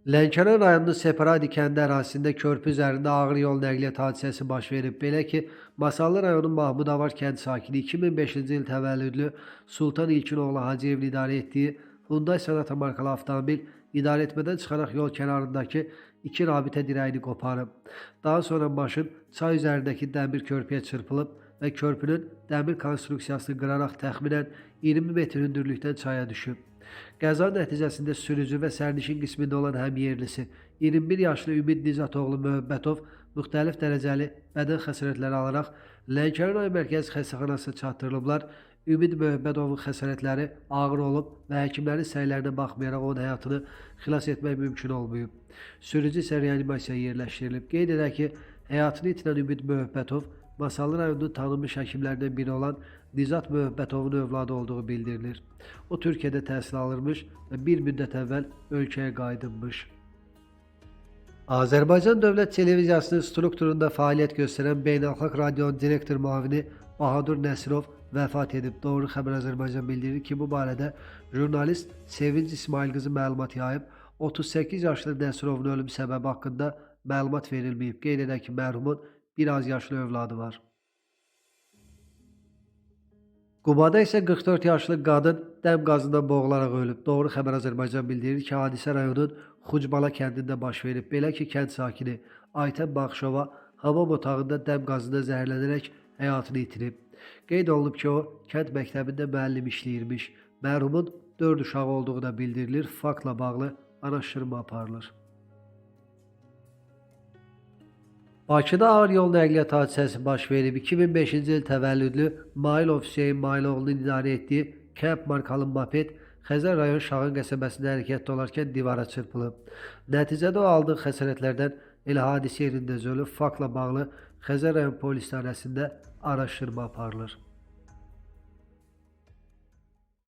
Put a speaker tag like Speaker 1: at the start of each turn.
Speaker 1: Lənkəran rayonunun Separadi kəndi ərazisində körpü üzərində ağır yol nəqliyyat hadisəsi baş verib. Belə ki, Masallı rayonunun Mahmudavar kənd sakini 2005-ci il təvəllüdlü Sultan İlkinoğlu Hacıyevin idarə etdiyi Hyundai Sonata markalı avtomobil idarəetmədən çıxaraq yol kənarındakı iki rabitə dirəyini qoparıb. Daha sonra maşın çay üzərindəki dəmir körpüyə çırpılıb və körpünün dəmir konstruksiyasını qıraraq təxminən 20 metr hündürlükdən çaya düşüb. Qəza nəticəsində sürücü və sərnişin qismində olan həmyerlisi 21 yaşlı Ümid Nizatoğlu Möhbətov müxtəlif dərəcəli bədən xəsarətləri alaraq Lənkəran rayon mərkəzi xəstəxanasına çatdırılıblar. Ümid Möhbədovun xəsarətləri ağır olub və həkimlərin səylərinə baxmayaraq onun həyatını xilas etmək mümkün olmayıb. Sürücü isə reanimasiyaya yerləşdirilib. Qeyd edək ki, həyatını itirən Ümid Möhbətov Masallı rayonunun tanınmış həkimlərindən biri olan Nizat Möhbətovun övladı olduğu bildirilir. O Türkiyədə təhsil alırmış və bir müddət əvvəl ölkəyə qayıdılmış. Azərbaycan Dövlət Televiziyasının strukturunda fəaliyyət göstərən Beynəlxalq Radionun direktor müavini Bahadur Nəsirov vəfat edib. Doğru Xəbər Azərbaycan bildirir ki, bu barədə jurnalist Sevinc İsmail qızı məlumat yayıb. 38 yaşlı Nəsirovun ölüm səbəbi haqqında məlumat verilməyib. Qeyd edək ki, mərhumun bir az yaşlı övladı var. Qubada isə 44 yaşlı qadın dəm qazından boğularaq ölüb. Doğru Xəbər Azərbaycan bildirir ki, hadisə rayonun Xucbala kəndində baş verib. Belə ki, kənd sakini Aytən Baxışova hamam otağında dəm qazından zəhərlənərək həyatını itirib. Qeyd olunub ki, o kənd məktəbində müəllim işləyirmiş. Mərhumun 4 uşağı olduğu da bildirilir. Faktla bağlı araşdırma aparılır. Bakıda ağır yol nəqliyyat hadisəsi baş verib. 2005-ci il təvəllüdlü Mailov Hüseyn Mailoğlu'nun idarə etdiyi Camp markalı moped Xəzər rayon Şağın qəsəbəsində hərəkətdə olarkən divara çırpılıb. Nəticədə o aldığı xəsarətlərdən elə hadisə yerində ölüb. Faktla bağlı Xəzər rayon polis idarəsində araşdırma aparılır.